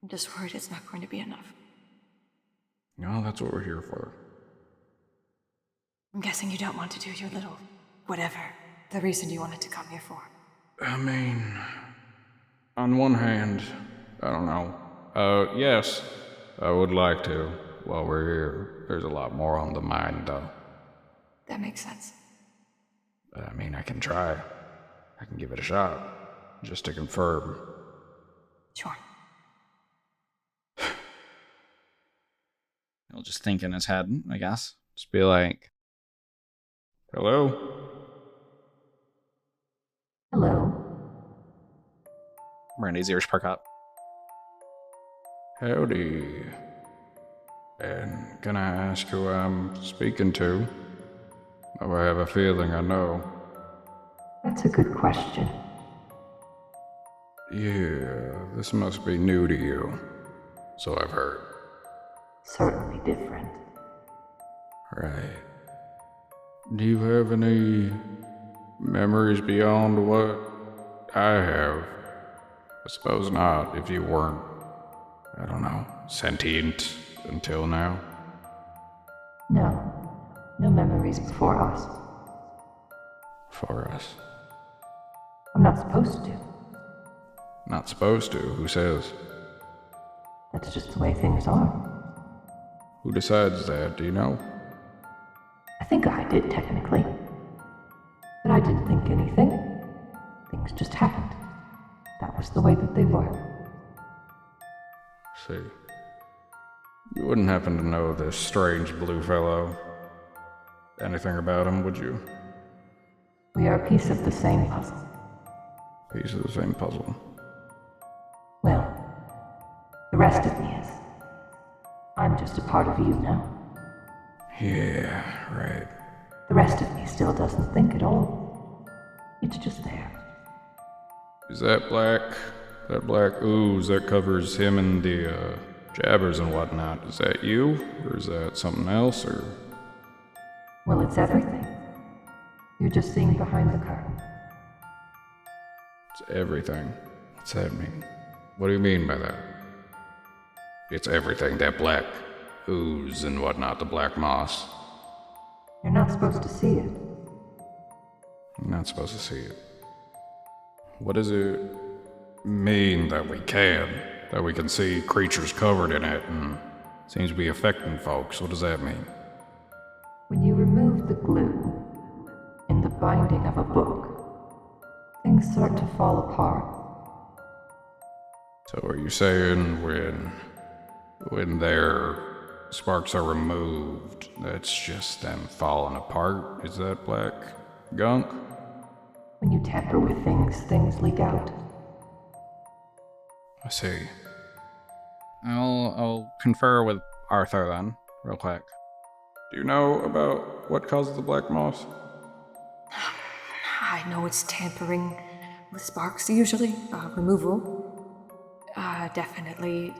I'm just worried it's not going to be enough. No, that's what we're here for. I'm guessing you don't want to do your little whatever, the reason you wanted to come here for. I mean, on one hand, I don't know. Yes, I would like to. While we're here, there's a lot more on the mind, though. That makes sense. But I mean, I can try. I can give it a shot, just to confirm. Sure. He'll just think in his head, I guess. Just be like, hello? Hello. Brandy's ears perk up. Howdy. And can I ask who I'm speaking to? Oh, I have a feeling I know. That's a good question. Yeah, this must be new to you. So I've heard. Certainly different. Right. Do you have any memories beyond what I have? I suppose not, if you weren't, I don't know, sentient until now. No. No memories before us. For us. I'm not supposed to. Not supposed to? Who says? That's just the way things are. Who decides that? Do you know? I think I did, technically. But I didn't think anything. Things just happened. That was the way that they were. See. You wouldn't happen to know this strange blue fellow? Anything about him, would you? We are a piece of the same puzzle. Piece of the same puzzle. Well, the rest of me is. I'm just a part of you now. Yeah, right. The rest of me still doesn't think at all. It's just there. Is that black ooze that covers him and the jabbers and whatnot, is that you? Or is that something else, or? Well, it's everything. You're just seeing behind the curtain. It's everything. What's that mean? What do you mean by that? It's everything, that black ooze and whatnot, the black moss. You're not supposed to see it. I'm not supposed to see it. What does it mean that we can see creatures covered in it and seems to be affecting folks? What does that mean? When you remove the glue in the binding of a book, things start to fall apart. So are you saying when their sparks are removed, that's just them falling apart? Is that black gunk? When you tamper with things leak out. I see. I'll confer with Arthur then, real quick. Do you know about what causes the black moss? I know it's tampering with sparks, usually. Removal. Definitely.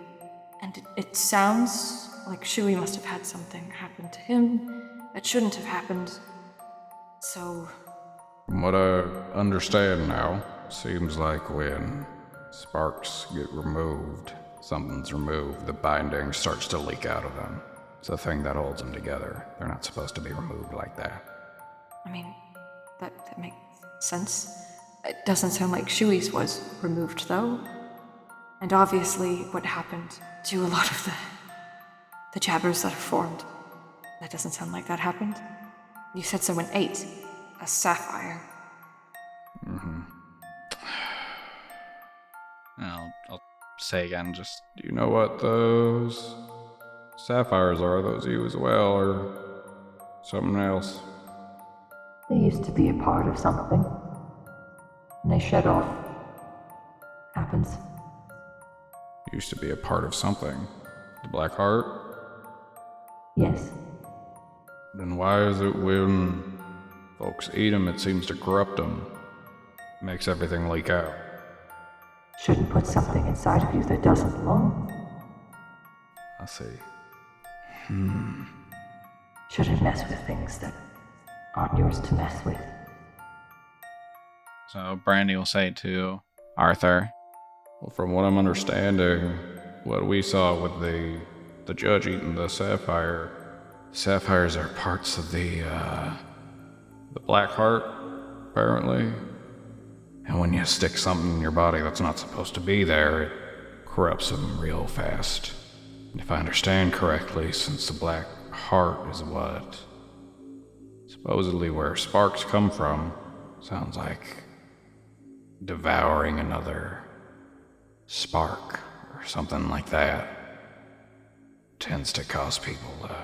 And it sounds like Shui must have had something happen to him that shouldn't have happened. So... From what I understand now, seems like when sparks get removed, something's removed, the binding starts to leak out of them. It's the thing that holds them together. They're not supposed to be removed like that. I mean, that makes sense. It doesn't sound like Shui's was removed, though. And obviously, what happened to a lot of the jabbers that have formed, that doesn't sound like that happened. You said someone ate a sapphire. Mm-hmm. I'll say again, just... Do you know what those sapphires are? Those you as well, or something else? They used to be a part of something. And they shed off. Happens. Used to be a part of something. The Black Heart? Yes. Then why is it when folks eat them, it seems to corrupt them? Makes everything leak out. Shouldn't put something inside of you that doesn't belong. I see. Shouldn't mess with things that aren't yours to mess with. So Brandy will say to Arthur, Well, from what I'm understanding, what we saw with the judge eating the sapphires are parts of the Black Heart, apparently. And when you stick something in your body that's not supposed to be there, it corrupts them real fast. And if I understand correctly, since the Black Heart is what supposedly where sparks come from, sounds like devouring another spark or something like that tends to cause people to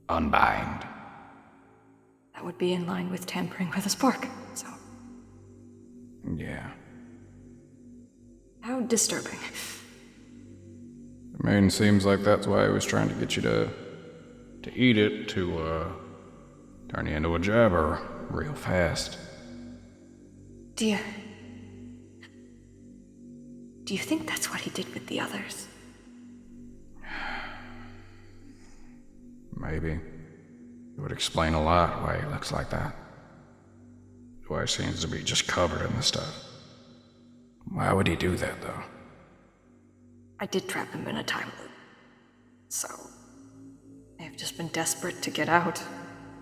unbind. That would be in line with tampering with a spark, so... Yeah. How disturbing. I mean, seems like that's why I was trying to get you to eat it, to turn you into a jabber real fast. Do you think that's what he did with the others? Maybe. It would explain a lot why he looks like that. Why he seems to be just covered in this stuff. Why would he do that, though? I did trap him in a time loop. So... I've just been desperate to get out.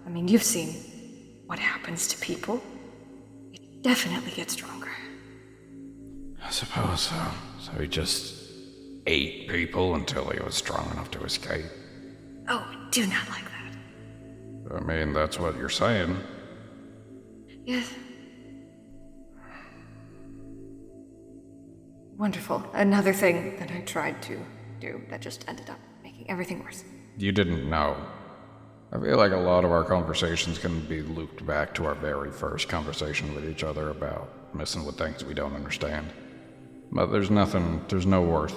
I mean, you've seen what happens to people. It definitely gets stronger. I suppose so. So he just ate people until he was strong enough to escape. Oh, I do not like that. I mean, that's what you're saying. Yes. Wonderful. Another thing that I tried to do that just ended up making everything worse. You didn't know. I feel like a lot of our conversations can be looped back to our very first conversation with each other about messing with things we don't understand. But there's no worth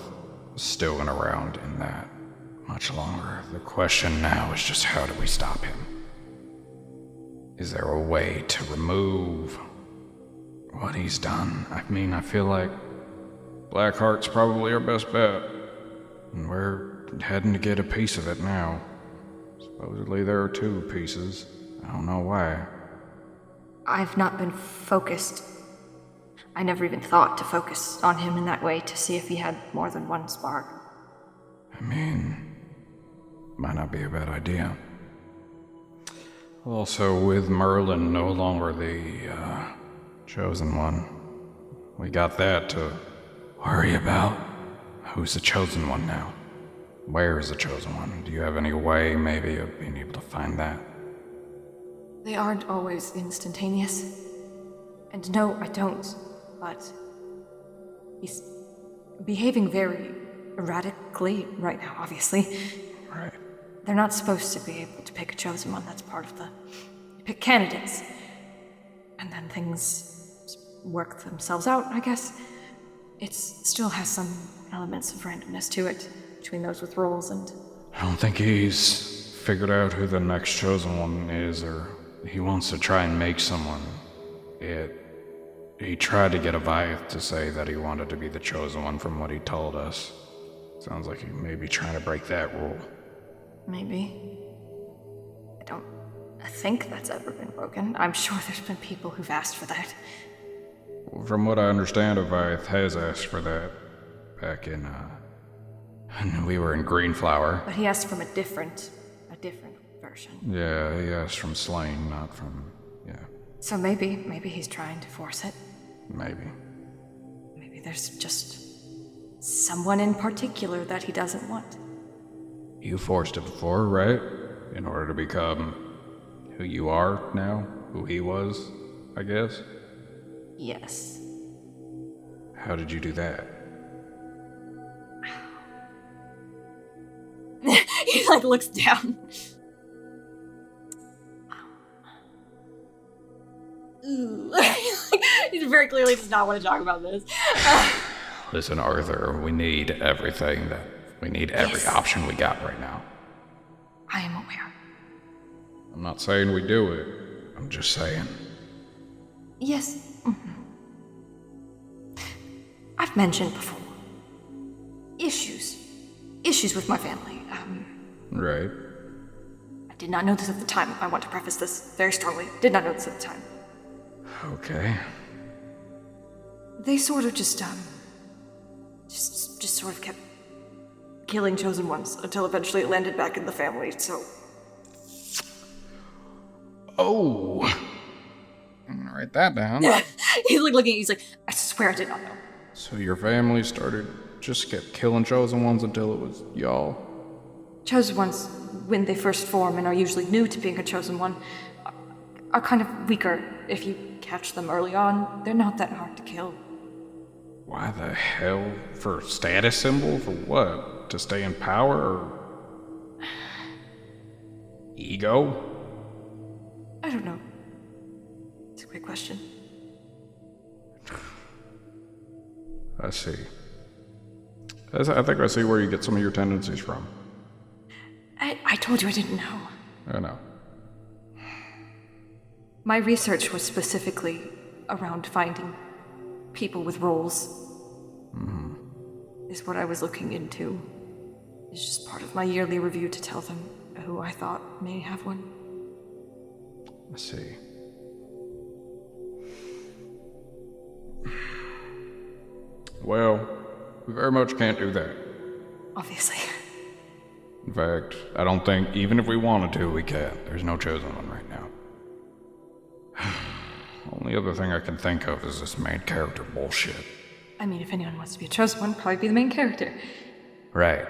stewing around in that much longer. The question now is just how do we stop him? Is there a way to remove what he's done? I mean, I feel like Blackheart's probably our best bet. And we're heading to get a piece of it now. Supposedly there are 2 pieces. I don't know why. I've not been focused. I never even thought to focus on him in that way to see if he had more than one spark. I mean, might not be a bad idea. Also, with Merlin no longer the, chosen one, we got that to worry about. Who's the chosen one now? Where is the chosen one? Do you have any way, maybe, of being able to find that? They aren't always instantaneous. And no, I don't. But he's behaving very erratically right now, obviously. Right. They're not supposed to be able to pick a chosen one. That's part of the... You pick candidates. And then things work themselves out, I guess. It still has some elements of randomness to it, between those with roles and... I don't think he's figured out who the next chosen one is, or he wants to try and make someone. He tried to get Avayath to say that he wanted to be the chosen one from what he told us. Sounds like he may be trying to break that rule. Maybe. I don't think that's ever been broken. I'm sure there's been people who've asked for that. Well, from what I understand, Avayath has asked for that back in, when we were in Greenflower. But he asked from a different version. Yeah, he asked from Slain, not from, yeah. So maybe he's trying to force it. Maybe. Maybe there's just someone in particular that he doesn't want. You forced it before, right? In order to become who you are now? Who he was, I guess? Yes. How did you do that? He looks down. He very clearly does not want to talk about this. Listen, Arthur, we need everything we need every option we got right now. I am aware. I'm not saying we do it. I'm just saying. Yes. I've mentioned before. Issues with my family. Right. I did not know this at the time. I want to preface this very strongly. Did not know this at the time. Okay. They sort of just sort of kept killing chosen ones until eventually it landed back in the family, so... Oh! I'm gonna write that down. He's looking, he's like, I swear I did not know. So your family just kept killing chosen ones until it was y'all? Chosen ones, when they first form and are usually new to being a chosen one, are kind of weaker. If you catch them early on, they're not that hard to kill. Why the hell? For status symbol? For what? To stay in power or... ego? I don't know. It's a great question. I see. I think I see where you get some of your tendencies from. I told you I didn't know. I know. My research was specifically around finding people with roles. Mm-hmm. Is what I was looking into. It's just part of my yearly review to tell them who I thought may have one. I see. Well, we very much can't do that. Obviously. In fact, I don't think, even if we wanted to, we can't. There's no chosen one right now. Only other thing I can think of is this main character bullshit. I mean, if anyone wants to be a chosen one, probably be the main character. Right.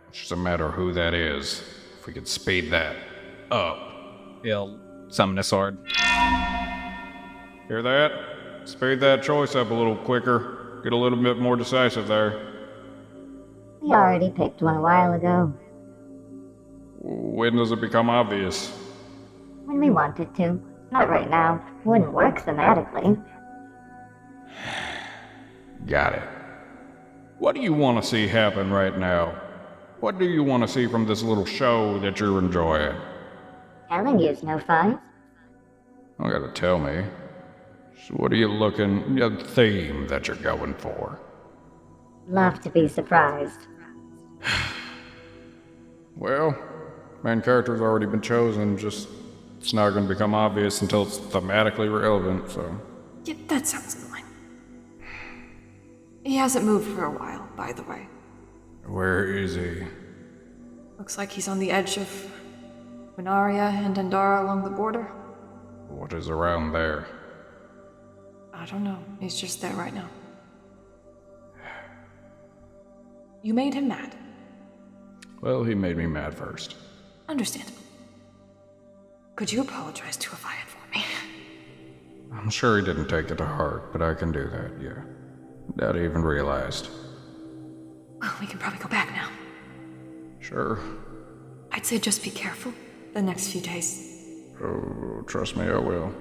It's just a matter of who that is. If we could speed that up. He'll summon a sword. Hear that? Speed that choice up a little quicker. Get a little bit more decisive there. We already picked one a while ago. When does it become obvious? When we wanted to. Not right now. Wouldn't work thematically. Got it. What do you want to see happen right now? What do you want to see from this little show that you're enjoying? Telling you's no fun. You gotta tell me. So what are you looking, the theme that you're going for? Love to be surprised. Well, main character's already been chosen, just it's not gonna become obvious until it's thematically relevant, so. Yeah, that sounds in line. He hasn't moved for a while, by the way. Where is he? Looks like he's on the edge of Winaria and Andara along the border. What is around there? I don't know. He's just there right now. You made him mad. Well, he made me mad first. Understandable. Could you apologize to Avayath for me? I'm sure he didn't take it to heart, but I can do that, yeah. Not even realized. Well, we can probably go back now. Sure. I'd say just be careful the next few days. Oh, trust me, I will.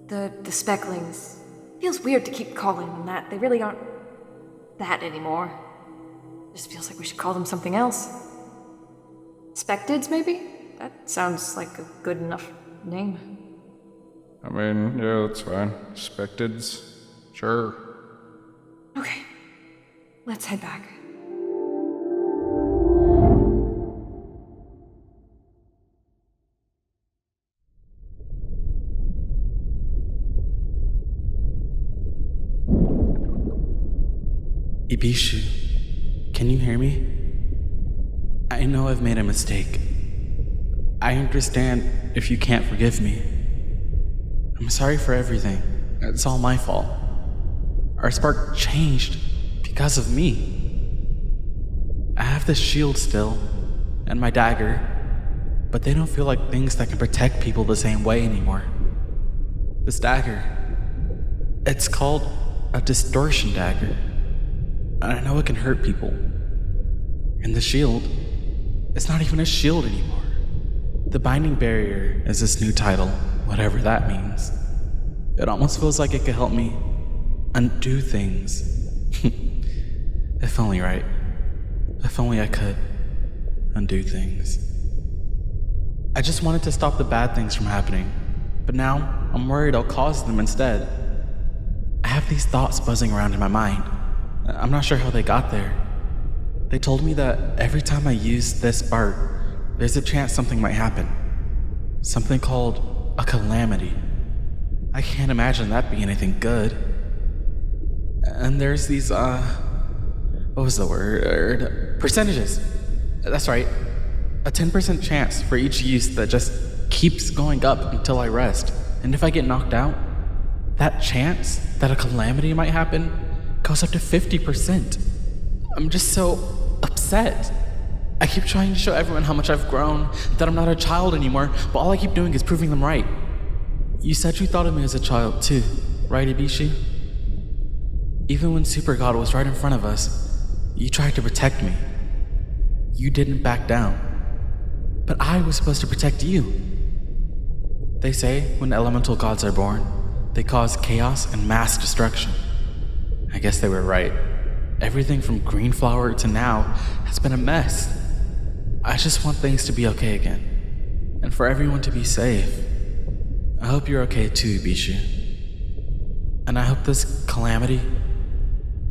The specklings. Feels weird to keep calling them that. They really aren't that anymore. Just feels like we should call them something else. Spectids, maybe? That sounds like a good enough name. I mean, yeah, that's fine. Spectids? Sure. Okay. Let's head back. Ibishu, can you hear me? I know I've made a mistake. I understand if you can't forgive me. I'm sorry for everything. It's all my fault. Our spark changed because of me. I have this shield still, and my dagger, but they don't feel like things that can protect people the same way anymore. This dagger, it's called a distortion dagger. I know it can hurt people. And the shield, it's not even a shield anymore. The binding barrier is this new title, whatever that means. It almost feels like it could help me undo things. If only, right? If only I could undo things. I just wanted to stop the bad things from happening, but now I'm worried I'll cause them instead. I have these thoughts buzzing around in my mind. I'm not sure how they got there. They told me that every time I use this spark, there's a chance something might happen. Something called a calamity. I can't imagine that being anything good. And there's these, what was the word? Percentages. That's right. A 10% chance for each use that just keeps going up until I rest. And if I get knocked out, that chance that a calamity might happen goes up to 50%. I'm just so upset. I keep trying to show everyone how much I've grown, that I'm not a child anymore, but all I keep doing is proving them right. You said you thought of me as a child too, right, Ibishi? Even when Super God was right in front of us, you tried to protect me. You didn't back down. But I was supposed to protect you. They say when elemental gods are born, they cause chaos and mass destruction. I guess they were right. Everything from Greenflower to now has been a mess. I just want things to be okay again. And for everyone to be safe. I hope you're okay too, Ibishu. And I hope this calamity,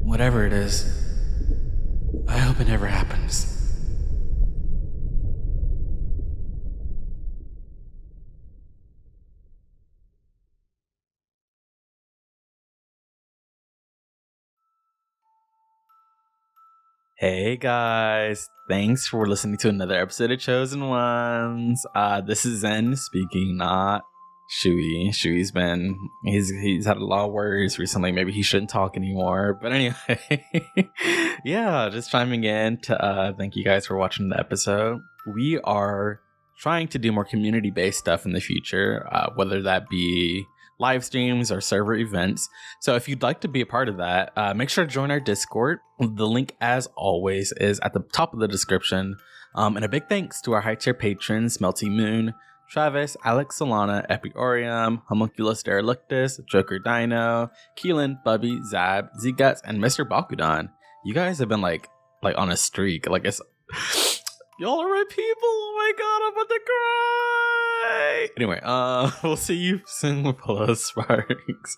whatever it is, I hope it never happens. Hey guys, thanks for listening to another episode of Chosen Ones. This is Zen speaking, not Shui. Shui's he's had a lot of words recently. Maybe he shouldn't talk anymore. But anyway, yeah, just chiming in to thank you guys for watching the episode. We are trying to do more community-based stuff in the future, whether that be live streams or server events. So if you'd like to be a part of that, make sure to join our Discord. The link, as always, is at the top of the description. And a big thanks to our high tier patrons, MeltiMoon, Travis, Alyx, Solana, EpiAureum, Homunculus, Derelictus, JokerDino, Keilan, Bubby, Zab, Z.Gutz, and Mr. Bakudan. You guys have been like on a streak. Like, it's y'all are my people. Oh my god, I'm about to cry. Anyway, we'll see you soon with Hello Sparks.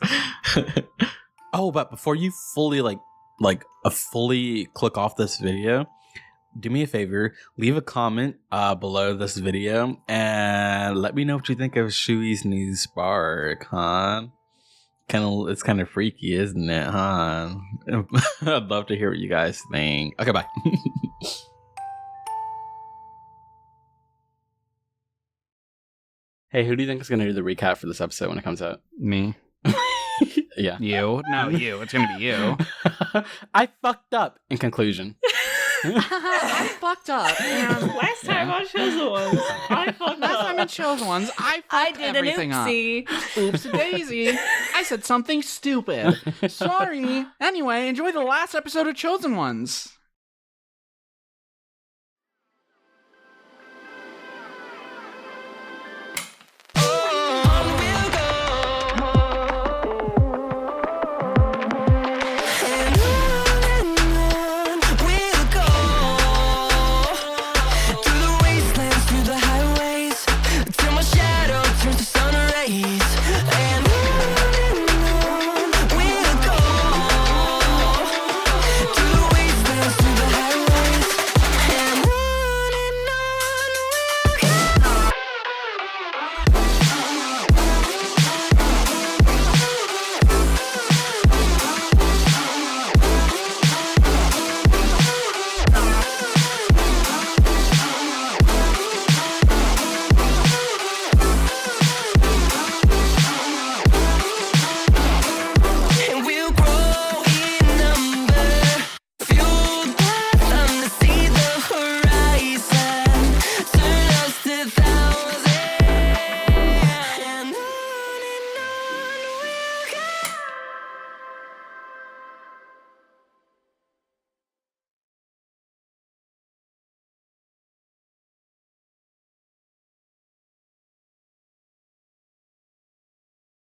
Oh, but before you fully fully click off this video, do me a favor, leave a comment below this video and let me know what you think of Shui's new spark, huh? It's kind of freaky, isn't it, huh? I'd love to hear what you guys think. Okay, bye. Hey, who do you think is going to do the recap for this episode when it comes out? Me. Yeah. You? No, you. It's going to be you. I fucked up. In conclusion. I fucked up. Last time on Chosen Ones, I fucked Last up. time on Chosen Ones, I fucked did everything an oopsie. up. Oops daisy. I said something stupid. Sorry. Anyway, enjoy the last episode of Chosen Ones.